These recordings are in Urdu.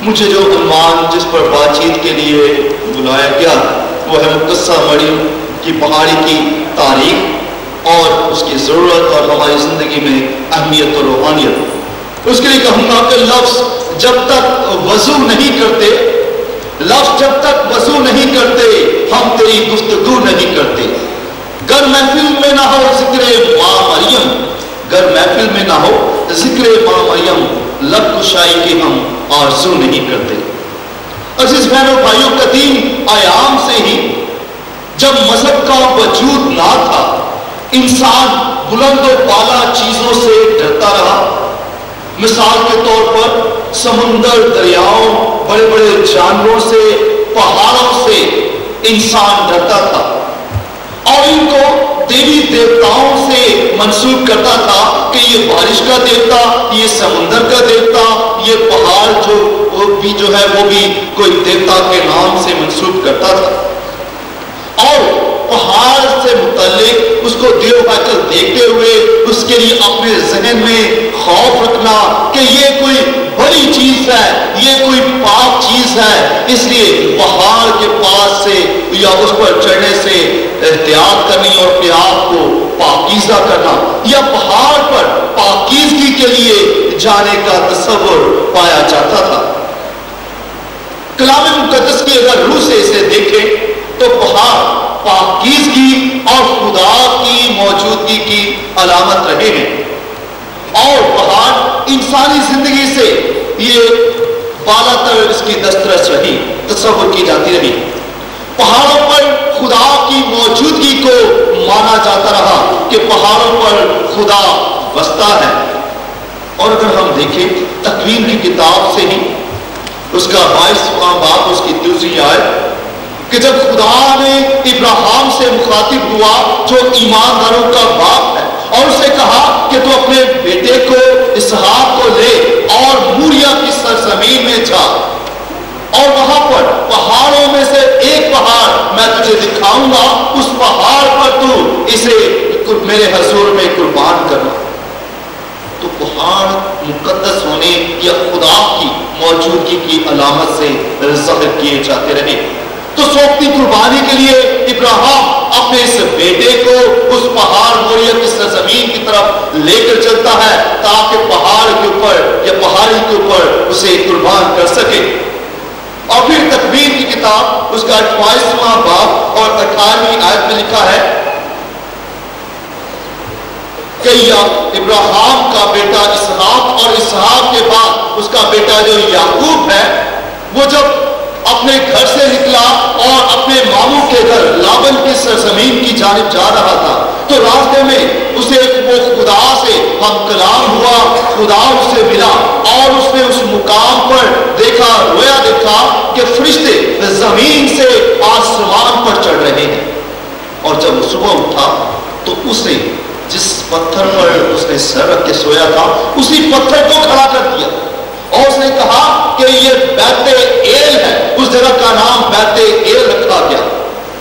مجھے جو عنوان جس پر بات چیت کے لیے بلایا گیا وہ ہے مقدسہ مریم کی پہاڑی کی تاریخ اور اس کی ضرورت اور ہماری زندگی میں اہمیت اور روحانیت۔ اس کے لیے کہوں گا کہ لفظ جب تک وضو نہیں کرتے، لفظ جب تک وضو نہیں کرتے ہم تیری گفتگو نہیں کرتے۔ گر محفل میں نہ ہو ذکر ماں مریم، گر محفل میں نہ ہو ذکر ماں مریم، لب کشائی کے ہم آرزو نہیں کرتے۔ عزیز بہنوں بھائیوں، قدیم ایام سے ہی جب مذہب کا وجود نہ تھا، انسان بلند و بالا چیزوں سے ڈرتا رہا۔ مثال کے طور پر سمندر، دریاؤں، بڑے بڑے جانوروں سے، پہاڑوں سے انسان ڈرتا تھا اور ان کو دیوی دیوتاؤں سے منسوب کرتا تھا کہ یہ بارش کا دیوتا، یہ سمندر کا دیوتا، یہ پہاڑ جو ہے وہ بھی کوئی دیوتا کے نام سے منسوب کرتا تھا۔ اور پہاڑ سے متعلق اس کو دیو ہیکل دیکھتے ہوئے اس کے لیے اپنے ذہن میں خوف رکھنا کہ یہ کوئی بڑی چیز ہے، یہ کوئی پاک چیز ہے، اس لیے پہاڑ کے پاس سے یا اس پر چڑھنے سے احتیاط کرنی اور اپنے آپ کو پاکیزہ کرنا یا پہاڑ پر پاکیزگی کے لیے جانے کا تصور پایا جاتا تھا۔ کلام مقدس کی اگر روح سے اسے دیکھیں تو پہاڑ پاکیزگی اور خدا کی موجودگی کی علامت رہے ہیں، اور پہاڑ انسانی زندگی سے یہ بالا تر اس کی دسترس رہی، تصور کی جاتی رہی۔ پہاڑوں پر خدا کی موجودگی کو مانا جاتا رہا کہ پہاڑوں پر خدا بستا ہے۔ اور اگر ہم دیکھیں تکوین کی کتاب سے ہی اس کا 22واں باب اس کی 2 آیت کہ جب خدا نے ابراہیم سے مخاطب ہوا جو ایمانداروں کا باپ ہے اور اسے کہا کہ تو اپنے بیٹے کو اسحاق کو لے اور موریا کی سرزمین میں جا اور وہاں پر پہاڑوں میں سے ایک پہاڑ میں تجھے دکھاؤں گا، اس پہاڑ پر تو اسے میرے حضور میں قربان کرنا۔ تو پہاڑ مقدس ہونے یا خدا کی موجودگی کی علامت سے ظاہر کیے جاتے رہے۔ تو سوگتی قربانی کے لیے ابراہیم اپنے اس بیٹے کو اس پہاڑ موریا کی سرزمین کی طرف لے کر چلتا ہے تاکہ پہاڑ کے اوپر یا پہاڑی کے اوپر اسے قربان کر سکے۔ اور پھر تکوین کی کتاب اس کا 28واں باب اور 18ویں آیت میں لکھا ہے کہ ابراہیم کا بیٹا اسحاق اور اسحاق کے بعد اس کا بیٹا جو یعقوب ہے وہ جب اپنے گھر سے نکلا اور اپنے ماموں کے گھر لابن کی سرزمین کی جانب جا رہا تھا تو راستے میں اسے وہ خدا سے ہم کلام ہوا، خدا اسے ملا اور اس نے اس مقام پر دیکھا، رویا دیکھا کہ فرشتے زمین سے آسمان پر چڑھ رہے ہیں۔ اور جب وہ صبح اٹھا تو اس نے جس پتھر پر اس نے سر رکھ کے سویا تھا اسی پتھر کو کھڑا کر دیا اور اس نے کہا کہ یہ بیت ایل ہے۔ اس جگہ کا نام بیت ایل رکھا گیا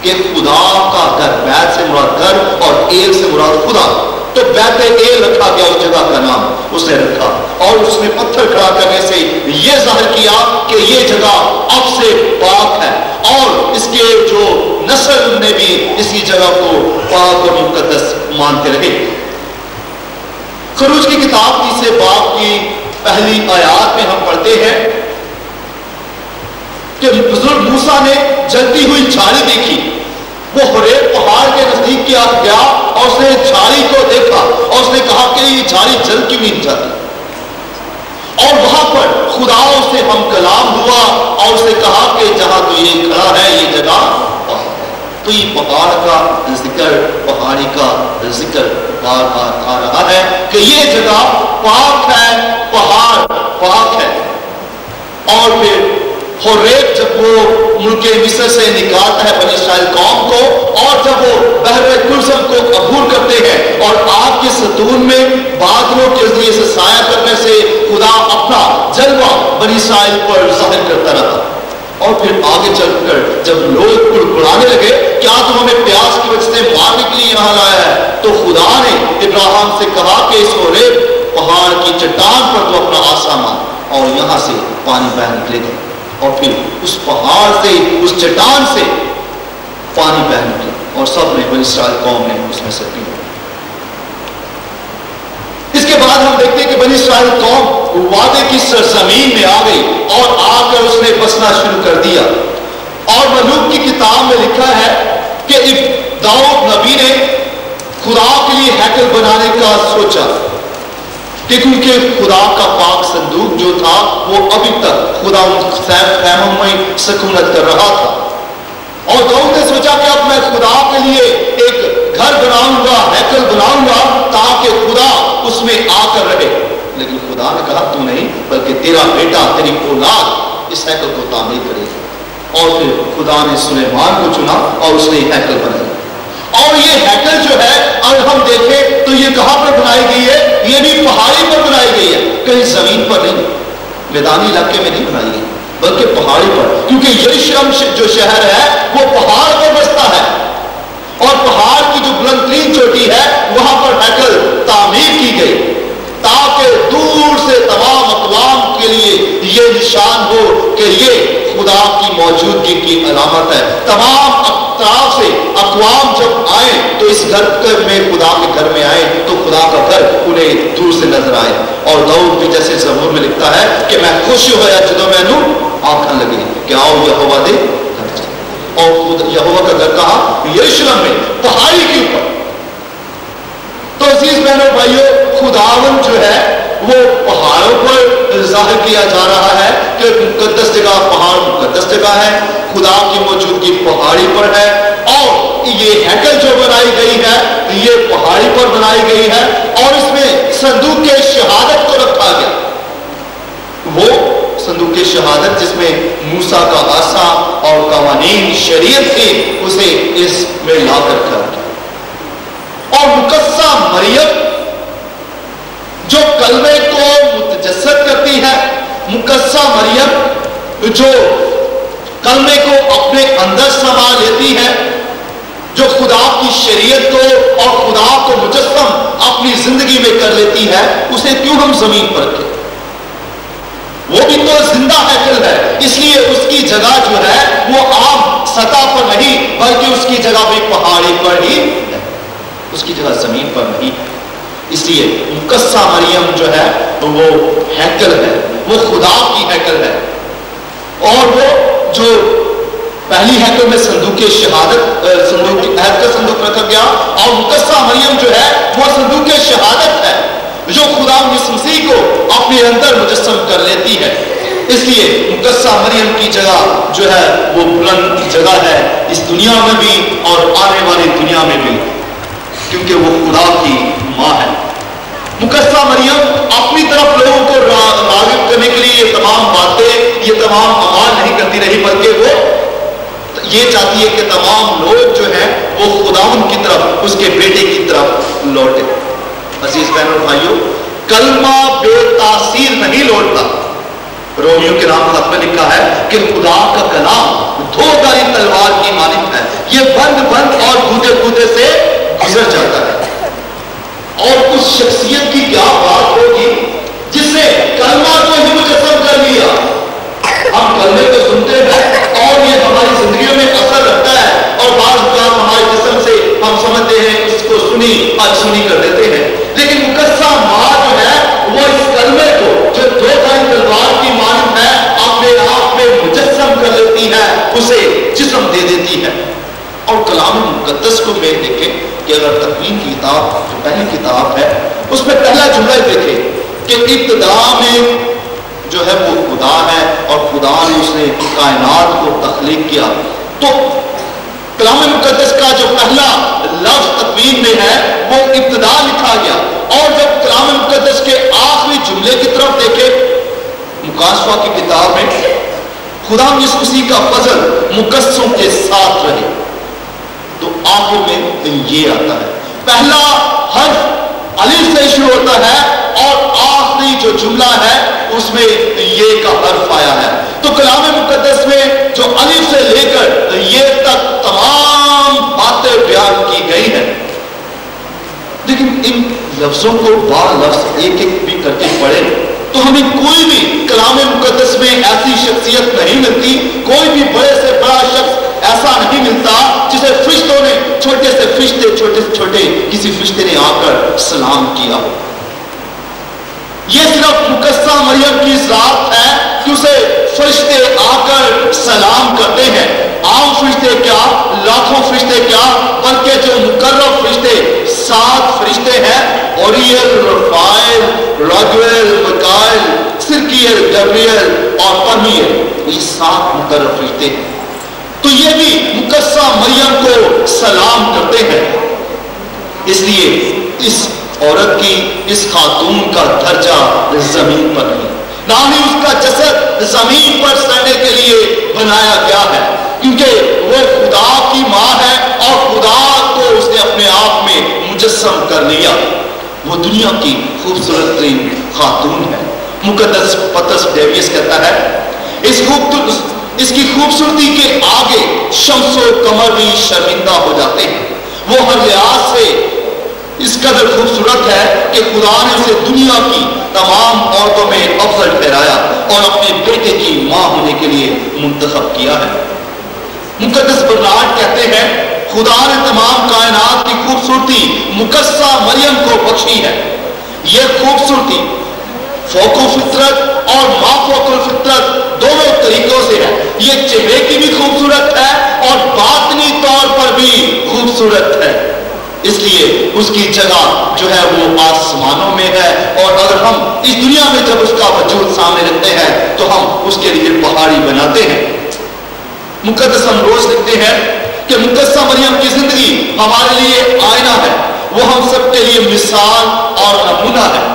کہ خدا کا گھر، بیت سے مراد گھر اور ایل سے مراد خدا، تو بیت ایل رکھا گیا اس جگہ کا نام اس نے رکھا۔ اور اس نے پتھر کھڑا کرنے سے یہ ظاہر کیا کہ یہ جگہ اب سے پاک ہے اور اس کے جو نسل نے بھی اسی جگہ کو پاک اور مقدس مانتے رہے۔ خروج کی کتاب 3 باب کی پہلی آیات میں ہم پڑھتے ہیں کہ بزرگ موسیٰ نے جلتی ہوئی جھاڑی دیکھی، وہ حریب پہاڑ کے نزدیک کیا گیا اور اس نے جھاڑی کو دیکھا اور اس نے کہا کہ یہ جھاڑی جل کیوں نہیں جاتی، اور وہاں پر خدا سے ہم کلام ہوا اور اس نے کہا کہ جہاں تو یہ کھڑا ہے یہ جگہ تو یہ پہاڑ کا ذکر، پہاڑی کا ذکر بار بار آ رہا ہے کہ یہ جگہ پاک ہے، پہاڑ پاک ہے۔ اور پھر حریب جب وہ ملک مصر سے نکالتا ہے بنی اسرائیل قوم کو اور جب وہ بحر کلثم کو عبور کرتے ہیں اور آگ کے ستون میں بادلوں کے ذریعے سے سایہ کرنے سے خدا اپنا جلوہ بنی اسرائیل پر ظاہر کرتا رہا۔ اور پھر آگے چل کر جب لوگ کڑکڑانے لگے کیا تم ہمیں پیاس کی وجہ سے مارنے کے لیے یہاں لایا ہے، تو خدا نے ابراہیم سے کہا کہ اس حریب پہاڑ کی چٹان پر تو اپنا آسا مار اور یہاں سے پانی بہ نکلے گا، اور پھر اس پہاڑ سے، اس چٹان سے پانی بہ نکلا، اور سب نے، بنی اسرائیل قوم نے اس میں سے پی۔ اس کے بعد ہم دیکھتے ہیں کہ بنی اسرائیل قوم وعدے کی سرزمین میں آ گئی، اور آ کر اس نے بسنا شروع کر دیا۔ اور ملوک کی کتاب میں لکھا ہے کہ داؤد نبی نے خدا کے لیے ہیکل بنانے کا سوچا، کہ کیونکہ خدا کا پاک صندوق جو تھا وہ ابھی تک خدا خیموں میں سکونت کر رہا تھا، اور داؤد نے سوچا کہ اب میں خدا کے لیے ایک گھر بناؤں گا، ہیکل بناؤں گا، تاکہ خدا اس میں آ کر رہے۔ لیکن خدا نے کہا تو نہیں، بلکہ تیرا بیٹا، تیری اولاد اس ہیکل کو تعمیر کرے گا۔ اور پھر خدا نے سلیمان کو چنا اور اس نے ہیکل بنایا۔ اور یہ ہیکل جو ہے اگر ہم دیکھیں تو یہ کہاں پر بنائی گئی ہے؟ یہ بھی پہاڑی پر بنائی گئی ہے، کہیں زمین پر نہیں، میدانی علاقے میں نہیں بنائی گئی، بلکہ پہاڑی پر، کیونکہ یروشلم جو شہر ہے وہ پہاڑ پر بستا ہے، اور پہاڑ کی جو بلند ترین چوٹی ہے وہاں پر ہیکل تعمیر کی گئی، تاکہ دور سے تمام اقوام کے لیے یہ نشان ہو کہ یہ خدا کی موجودگی کی علامت ہے۔ تمام اطراف سے اقوام جب آئیں تو اس گھر میں، خدا کے گھر میں آئیں تو خدا کا گھر انہیں دور سے نظر آئے۔ اور داؤد بھی جیسے زبور میں لکھتا ہے کہ میں خوش ہویا جدوں مینوں آنکھاں لگی کہ آؤ یہوہ دے گھر چلے۔ اور خود یہوہ کا گھر کہاں؟ یروشلم میں، پہاڑی کے اوپر۔ تو عزیز بہنوں بھائیوں، خداوند جو ہے وہ پہاڑوں پر ظاہر کیا جا رہا ہے کہ مقدس جگہ، پہاڑ مقدس جگہ ہے، خدا کی موجودگی پہاڑی پر ہے، اور یہ ہیکل جو بنائی گئی ہے یہ پہاڑی پر بنائی گئی ہے، اور اس میں صندوق شہادت کو رکھا گیا، وہ صندوق شہادت جس میں موسیٰ کا عصا اور قوانین شریعت تھی، اسے اس میں لا کر رکھا گیا۔ اور مقدسہ مریم جو کلمے کو متجسد کرتی ہے، مقدسہ مریم جو کلمے کو اپنے اندر سما لیتی ہے، جو خدا کی شریعت کو اور خدا کو مجسم اپنی زندگی میں کر لیتی ہے، اسے کیوں ہم زمین پر رکھیں؟ وہ بھی تو زندہ ہیکل ہے، اس لیے اس کی جگہ جو ہے وہ عام سطح پر نہیں، بلکہ اس کی جگہ بھی پہاڑی پر ہی ہے، اس کی جگہ زمین پر نہیں۔ اس لیے مقدسہ مریم جو ہے وہ ہیکل ہے، وہ خدا کی ہیکل ہے، اور وہ جو پہلی ہیکل میں صندوق شہادت، صندوق عہد کا صندوق رکھا گیا، اور مقدسہ مریم جو ہے وہ صندوق شہادت ہے جو خدا یسوع مسیح کو اپنے اندر مجسم کر لیتی ہے۔ اس لیے مقدسہ مریم کی جگہ جو ہے وہ بلند جگہ ہے، اس دنیا میں بھی اور آنے والی دنیا میں بھی، کیونکہ وہ خدا کی ماں ہے۔ مقدسہ مریم اپنی طرف لوگوں کو راغب کرنے کے لیے یہ تمام باتیں، یہ تمام اعمال نہیں کرتی رہی، بلکہ وہ یہ چاہتی ہے کہ تمام لوگ جو ہیں وہ خداوند کی طرف، اس کے بیٹے کی طرف لوٹے۔ عزیز بہنوں بھائیوں، کلمہ بے تاثیر نہیں لوٹتا۔ رومیو کے نام خط میں لکھا ہے کہ خدا کا کلام دو دھاری تلوار کی مانند ہے، یہ بند اور گودے گودے سے گزر جاتا ہے۔ اور اس شخصیت کی کیا بات ہوگی جس نے کلمہ کو ہی مجسم کر لیا۔ ہم کلمے کو سنتے ہیں اور یہ ہماری زندگیوں میں اثر رکھتا ہے، اور بعض اوقات ہمارے جسم سے ہم سمجھتے ہیں اس کو سنی اچھنی کر دیتے ہیں، لیکن مقدسہ ماں جو ہے وہ اس کلمے کو جو دو دھاری تلوار کی مانند ہے اپنے آپ میں مجسم کر لیتی ہے، اسے جسم دے دیتی ہے۔ اور کلام مقدس کو میں دیکھیں کہ اگر تکوین کی کتاب جو پہلی کتاب ہے اس میں پہلا جملہ دیکھیں کہ ابتدا میں جو ہے وہ خدا ہے، اور خدا نے اس نے کائنات کو تخلیق کیا۔ تو کلام مقدس کا جو پہلا لفظ تکوین میں ہے وہ ابتدا لکھا گیا، اور جب کلام مقدس کے آخری جملے کی طرف دیکھیں مکاشفہ کی کتاب میں، خدا یسوع مسیح کا فضل مقدسوں کے ساتھ رہے، تو آخر میں یہ آتا ہے، پہلا حرف الف سے شروع ہوتا ہے اور آخری جو جملہ ہے اس میں یہ کا حرف آیا ہے۔ تو کلام مقدس میں جو الف سے لے کر یہ تک تمام باتیں بیان کی گئی ہیں، لیکن ان لفظوں کو بار لفظ ایک ایک بھی کر کے پڑھیں تو ہمیں کوئی بھی کلام مقدس میں ایسی شخصیت نہیں ملتی، کوئی بھی بڑے سے بڑا شخص ایسا نہیں ملتا جسے فرشتوں نے چھوٹے سے چھوٹے کسی فرشتے نے آ کر سلام کیا ہو۔ یہ صرف مقدسہ مریم کی ذات ہے کہ اسے فرشتے آ کر سلام کرتے ہیں۔ عام فرشتے کیا، لاکھوں فرشتے کیا، بلکہ جو مقرب فرشتے 7 فرشتے ہیں، اوریل، رفائل، راگویل، مکائل، سرکیل، گبریل اور پرمیل، یہ 7 مقرب فرشتے ہیں۔ تو یہ بھی مقدسہ مریم کو سلام کرتے ہیں۔ اس لیے اس عورت کی، اس خاتون کا درجہ زمین پر نہیں، نہ ہی اس کا جسد زمین پر سہنے کے لیے بنایا گیا ہے، کیونکہ وہ خدا کی ماں ہے اور خدا کو اس نے اپنے آپ میں مجسم کر لیا۔ وہ دنیا کی خوبصورت ترین خاتون ہے۔ مقدس پطرس ڈیویس کہتا ہے اس کی خوبصورتی کے آگے شمس و قمر بھی شرمندہ ہو جاتے ہیں۔ وہ ہر لحاظ سے اس قدر خوبصورت ہے کہ خدا نے اسے دنیا کی تمام عورتوں میں افضل ٹھہرایا اور اپنے بیٹے کی ماں ہونے کے لیے منتخب کیا ہے۔ مقدس برنارڈ کہتے ہیں خدا نے تمام کائنات کی خوبصورتی مقدسہ مریم کو بخشی ہے۔ یہ خوبصورتی فوق الفطرت اور ما فوق الفطرت دونوں طریقوں سے ہے۔ یہ چہرے کی بھی خوبصورت ہے اور باطنی طور پر بھی خوبصورت ہے، اس لیے اس کی جگہ جو ہے وہ آسمانوں میں ہے، اور اگر ہم اس دنیا میں جب اس کا وجود سامنے رکھتے ہیں تو ہم اس کے لیے پہاڑی بناتے ہیں۔ مقدس امروز لکھتے ہیں کہ مقدسہ مریم کی زندگی ہمارے لیے آئینہ ہے، وہ ہم سب کے لیے مثال اور نمونہ ہے۔